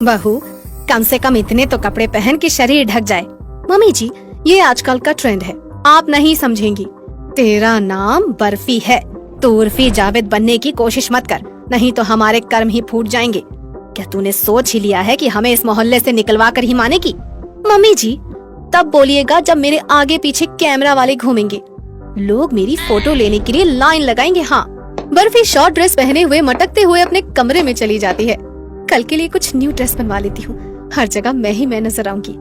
बहू, कम से कम इतने तो कपड़े पहन के शरीर ढक जाए। मम्मी जी, ये आजकल का ट्रेंड है, आप नहीं समझेंगी। तेरा नाम बर्फी है, तो उर्फी जावेद बनने की कोशिश मत कर, नहीं तो हमारे कर्म ही फूट जाएंगे। क्या तूने सोच ही लिया है कि हमें इस मोहल्ले से निकलवा कर ही मानेगी? मम्मी जी, तब बोलिएगा जब मेरे आगे पीछे कैमरा वाले घूमेंगे, लोग मेरी फोटो लेने के लिए लाइन लगाएंगे। हाँ। बर्फी शॉर्ट ड्रेस पहने हुए मटकते हुए अपने कमरे में चली जाती है। कल के लिए कुछ न्यू ड्रेस बनवा लेती हूँ, हर जगह मैं नजर आऊंगी।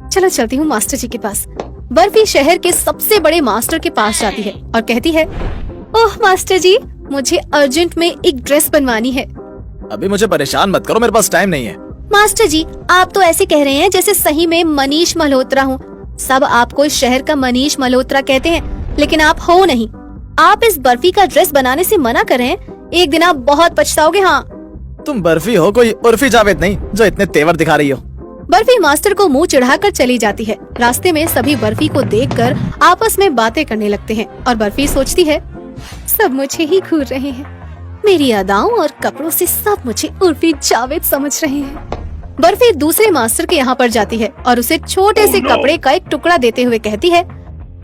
चलो चलती हूँ मास्टर जी के पास। बर्फी शहर के सबसे बड़े मास्टर के पास जाती है और कहती है, ओह मास्टर जी, मुझे अर्जेंट में एक ड्रेस बनवानी है। अभी मुझे परेशान मत करो, मेरे पास टाइम नहीं है। मास्टर जी, आप तो ऐसे कह रहे हैं जैसे सही में मनीष मल्होत्रा हूँ। सब आपको इस शहर का मनीष मल्होत्रा कहते हैं, लेकिन आप हो नहीं। आप इस बर्फी का ड्रेस बनाने से मना करें, एक दिन आप बहुत पछताओगे। हाँ। तुम बर्फी हो, कोई उर्फी जावेद नहीं जो इतने तेवर दिखा रही हो। बर्फी मास्टर को मुंह चिढ़ाकर चली जाती है। रास्ते में सभी बर्फी को देखकर आपस में बातें करने लगते हैं और बर्फी सोचती है, सब मुझे ही घूर रहे हैं, मेरी अदाओं और कपड़ों से सब मुझे उर्फी जावेद समझ रहे हैं। बर्फी दूसरे मास्टर के यहाँ पर जाती है और उसे छोटे से कपड़े का एक टुकड़ा देते हुए कहती है,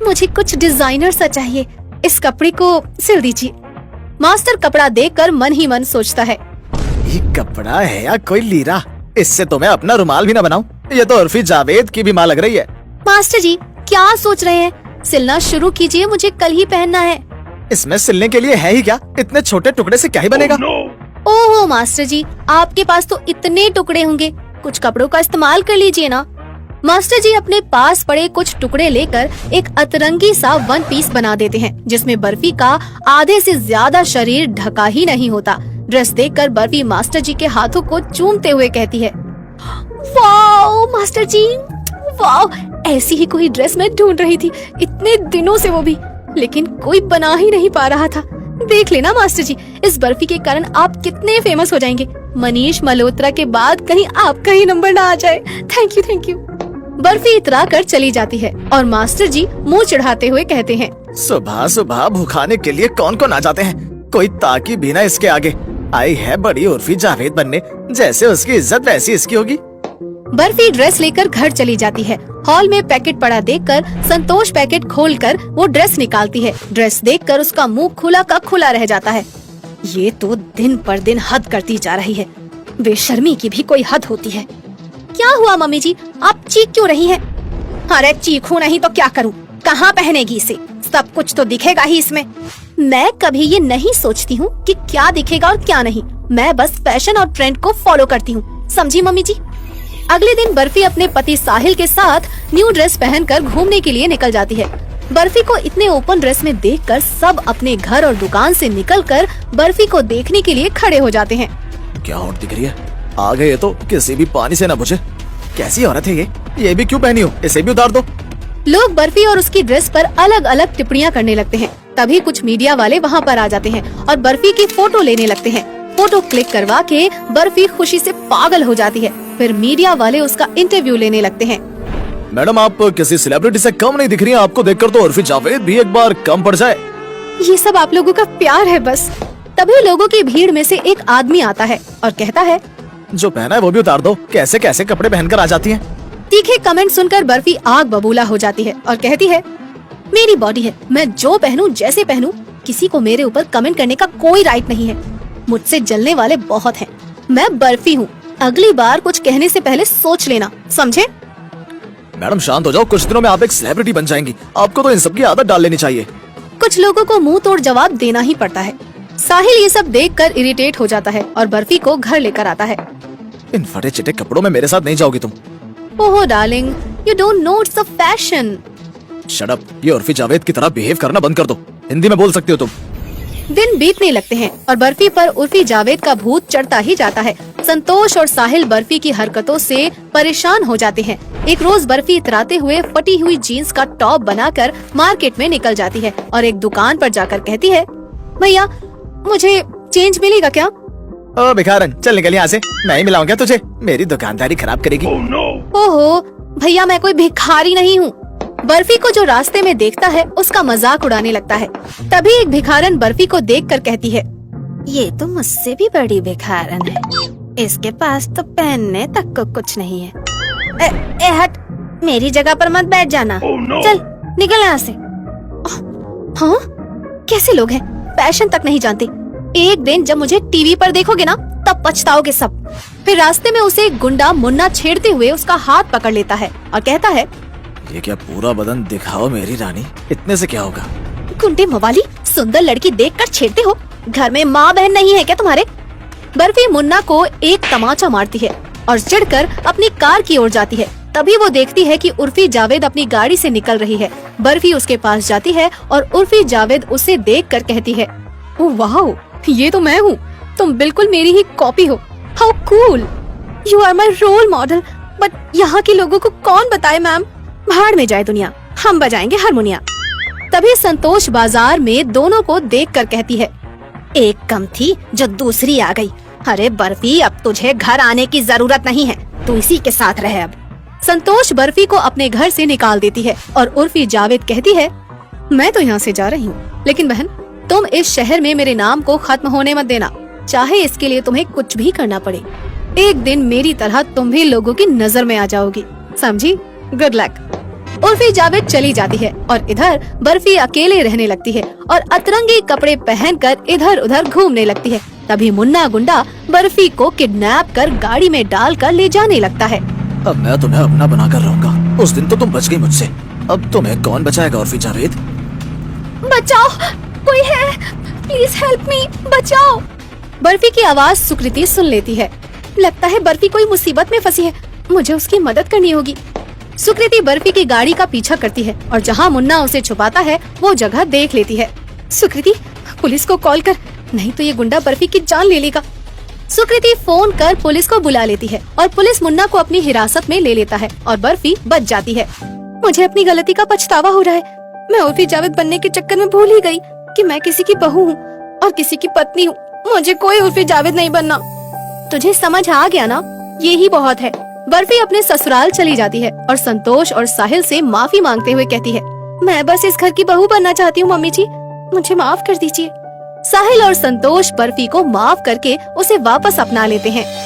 मुझे कुछ डिजाइनर सा चाहिए, इस कपड़े को सिल दीजिए। मास्टर कपड़ा देखकर मन ही मन सोचता है, ये कपड़ा है या कोई लीरा, इससे तो मैं अपना रुमाल भी न बनाऊं। ये तो उर्फी जावेद की भी माँ लग रही है। मास्टर जी, क्या सोच रहे हैं? सिलना शुरू कीजिए, मुझे कल ही पहनना है। इसमें सिलने के लिए है ही क्या? इतने छोटे टुकड़े से क्या ही बनेगा? ओहो मास्टर जी, आपके पास तो इतने टुकड़े होंगे, कुछ कपड़ों का इस्तेमाल कर लीजिए ना। मास्टर जी अपने पास पड़े कुछ टुकड़े लेकर एक अतरंगी सा वन पीस बना देते हैं, जिसमें बर्फी का आधे से ज्यादा शरीर ढका ही नहीं होता। ड्रेस देखकर बर्फी मास्टर जी के हाथों को चूमते हुए कहती है, वाओ मास्टर जी, वाओ, ऐसी ही कोई ड्रेस मैं ढूंढ रही थी इतने दिनों से, वो भी, लेकिन कोई बना ही नहीं पा रहा था। देख लेना मास्टर जी, इस बर्फी के कारण आप कितने फेमस हो जाएंगे। मनीष मल्होत्रा के बाद कहीं आपका ही नंबर ना आ जाए। Thank you, thank you. Barfi इतरा कर चली जाती है और मास्टर जी मुंह चढ़ाते हुए कहते हैं, सुबह सुबह भुखाने के लिए कौन कौन आ जाते हैं, कोई ताकी भी ना इसके आगे। आई है बड़ी उर्फी जावेद बनने, जैसे उसकी इज्जत वैसी इसकी होगी। बर्फी ड्रेस लेकर घर चली जाती है। हॉल में पैकेट पड़ा देखकर संतोष पैकेट खोलकर वो ड्रेस निकालती है। ड्रेस देखकर उसका मुंह खुला का खुला रह जाता है। ये तो दिन पर दिन हद करती जा रही है, बेशर्मी की भी कोई हद होती है। क्या हुआ मम्मी जी, आप चीख क्यों रही हैं? अरे चीखूं नहीं तो क्या करूं, कहाँ पहनेगी इसे, सब कुछ तो दिखेगा ही इसमें। मैं कभी ये नहीं सोचती हूँ कि क्या दिखेगा और क्या नहीं, मैं बस फैशन और ट्रेंड को फॉलो करती हूँ, समझी मम्मी जी। अगले दिन बर्फी अपने पति साहिल के साथ न्यू ड्रेस पहनकर घूमने के लिए निकल जाती है। बर्फी को इतने ओपन ड्रेस में देखकर सब अपने घर और दुकान से निकलकर बर्फी को देखने के लिए खड़े हो जाते हैं। क्या हॉट दिख रही है, आ गए तो किसी भी पानी से न बुझे। कैसी औरत है ये भी क्यों पहनी हो, इसे भी उतार दो। लोग बर्फी और उसकी ड्रेस पर अलग अलग टिप्पणियां करने लगते हैं। तभी कुछ मीडिया वाले वहाँ पर आ जाते हैं और बर्फी की फोटो लेने लगते हैं। फोटो क्लिक करवा के बर्फी खुशी से पागल हो जाती है। फिर मीडिया वाले उसका इंटरव्यू लेने लगते हैं। मैडम, आप किसी सेलिब्रिटी से कम नहीं दिख रही हैं, आपको देखकर तो उर्फी जावेद भी एक बार कम पड़ जाए। ये सब आप लोगों का प्यार है बस। तभी लोगों की भीड़ में से एक आदमी आता है और कहता है, जो पहना है वो भी उतार दो, कैसे कैसे कपड़े पहनकर आ जाती हैं। तीखे कमेंट सुनकर बर्फी आग बबूला हो जाती है और कहती है, मेरी बॉडी है, मैं जो पहनूं जैसे पहनूं, किसी को मेरे ऊपर कमेंट करने का कोई राइट नहीं है। मुझसे जलने वाले बहुत हैं। मैं बर्फी हूँ, अगली बार कुछ कहने से पहले सोच लेना, समझे? मैडम शांत हो जाओ, कुछ दिनों में आप एक सेलिब्रिटी बन जाएंगी, आपको तो इन सब की आदत डाल लेनी चाहिए। कुछ लोगों को मुंह तोड़ जवाब देना ही पड़ता है। साहिल ये सब देखकर इरिटेट हो जाता है और बर्फी को घर लेकर आता है। इन फटे चिटे कपड़ों में मेरे साथ नहीं जाओगी तुम। ओहो darling, you don't know it's a fashion. Shut up, ये उर्फी जावेद की तरह बिहेव करना बंद कर दो, हिंदी में बोल सकती हो तुम। दिन बीतने लगते हैं और बर्फी पर उर्फी जावेद का भूत चढ़ता ही जाता है। संतोष और साहिल बर्फी की हरकतों से परेशान हो जाते हैं। एक रोज बर्फी इतराते हुए फटी हुई जीन्स का टॉप बनाकर मार्केट में निकल जाती है और एक दुकान पर जाकर कहती है, भैया मुझे चेंज मिलेगा क्या? ओ भिखारन, चल निकल यहाँ से, मैं ही मिलाऊंगा तुझे, मेरी दुकानदारी खराब करेगी। ओहो भैया, मैं कोई भिखारी नहीं हूँ। बर्फी को जो रास्ते में देखता है उसका मजाक उड़ाने लगता है। तभी एक भिखारन बर्फी को देखकर कहती है, ये तो मुझसे भी बड़ी भिखारन है। इसके पास तो पहनने तक को कुछ नहीं है। ए हट, मेरी जगह पर मत बैठ जाना। चल निकल यहाँ से। हाँ, कैसे लोग हैं, फैशन तक नहीं जानते। एक दिन जब मुझे टीवी पर देखोगे ना, तब पछताओगे सब। फिर रास्ते में उसे एक गुंडा मुन्ना छेड़ते हुए उसका हाथ पकड़ लेता है और कहता है, ये क्या पूरा बदन दिखाओ मेरी रानी, इतने से क्या होगा? गुंडे मवाली, सुंदर लड़की देखकर छेड़ते हो? घर में माँ बहन नहीं है क्या तुम्हारे? बर्फी मुन्ना को एक तमाचा मारती है और चिढ़कर अपनी कार की ओर जाती है। तभी वो देखती है कि उर्फी जावेद अपनी गाड़ी से निकल रही है। बर्फी उसके पास जाती है और उर्फी जावेद उसे देखकर कहती है, ओह वाह, ये तो मैं हूँ, तुम बिल्कुल मेरी ही कॉपी हो। How cool, you are my role model. But यहाँ के लोगों को कौन बताए मैम? भाड़ में जाए दुनिया, हम बजाएंगे हारमोनिया। तभी संतोष बाजार में दोनों को देखकर कहती है, एक कम थी जो दूसरी आ गई। अरे बर्फी, अब तुझे घर आने की जरूरत नहीं है, तू इसी के साथ रहे अब। संतोष बर्फी को अपने घर से निकाल देती है और उर्फी जावेद कहती है, मैं तो यहाँ से जा रही हूँ, लेकिन बहन तुम इस शहर में मेरे नाम को खत्म होने मत देना, चाहे इसके लिए तुम्हें कुछ भी करना पड़े। एक दिन मेरी तरह तुम भी लोगों की नजर में आ जाओगी, समझी? Good luck. उर्फी जावेद चली जाती है और इधर बर्फी अकेले रहने लगती है और अतरंगी कपड़े पहनकर इधर उधर घूमने लगती है। तभी मुन्ना गुंडा बर्फी को किडनैप कर गाड़ी में डालकर ले जाने लगता है। अब मैं तुम्हें अपना बनाकर रहूंगा। उस दिन तो तुम बच गई मुझसे, अब तुम्हें कौन बचाएगा उर्फी जावेद? बचाओ, कोई है, प्लीज हेल्प मी, बचाओ। बर्फी की आवाज सुकृति सुन लेती है। लगता है बर्फी कोई मुसीबत में फंसी है, मुझे उसकी मदद करनी होगी। सुकृति बर्फी की गाड़ी का पीछा करती है और जहाँ मुन्ना उसे छुपाता है वो जगह देख लेती है। सुकृति, पुलिस को कॉल कर, नहीं तो ये गुंडा बर्फी की जान ले लेगा। सुकृति फोन कर पुलिस को बुला लेती है और पुलिस मुन्ना को अपनी हिरासत में ले लेता है और बर्फी बच जाती है। मुझे अपनी गलती का पछतावा हो रहा है। मैं उर्फी जावेद बनने के चक्कर में भूल ही गई कि मैं किसी की बहू हूँ और किसी की पत्नी हूँ। मुझे कोई उर्फी जावेद नहीं बनना। तुझे समझ आ गया ना, ये ही बहुत है। बर्फी अपने ससुराल चली जाती है और संतोष और साहिल से माफी मांगते हुए कहती है, मैं बस इस घर की बहू बनना चाहती हूँ मम्मी जी, मुझे माफ कर दीजिए। साहिल और संतोष बर्फी को माफ करके उसे वापस अपना लेते हैं।